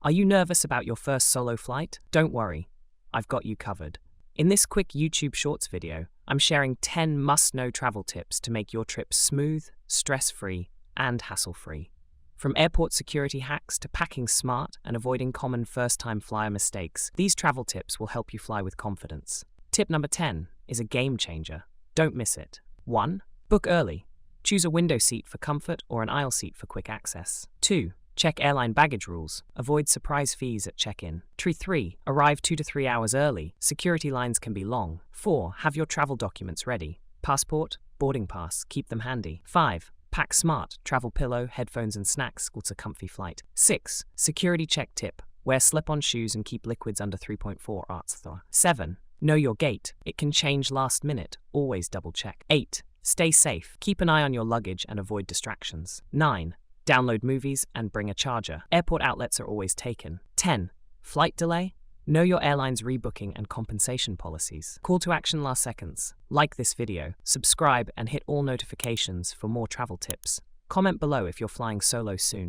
Are you nervous about your first solo flight? Don't worry, I've got you covered. In this quick YouTube Shorts video, I'm sharing 10 must-know travel tips to make your trip smooth, stress-free, and hassle-free. From airport security hacks to packing smart and avoiding common first-time flyer mistakes, these travel tips will help you fly with confidence. Tip number 10 is a game changer. Don't miss it. 1. Book early. Choose a window seat for comfort or an aisle seat for quick access. 2. Check airline baggage rules. Avoid surprise fees at check-in. 3. Arrive 2 to 3 hours early. Security lines can be long. 4. Have your travel documents ready. Passport, boarding pass, keep them handy. 5. Pack smart. Travel pillow, headphones and snacks equals a comfy flight. 6. Security check tip. Wear slip-on shoes and keep liquids under 3.4 arts. 7. Know your gate. It can change last minute. Always double check. 8. Stay safe. Keep an eye on your luggage and avoid distractions. 9. Download movies and bring a charger. Airport outlets are always taken. 10. Flight delay? Know your airline's rebooking and compensation policies. Call to action last seconds. Like this video, subscribe and hit all notifications for more travel tips. Comment below if you're flying solo soon.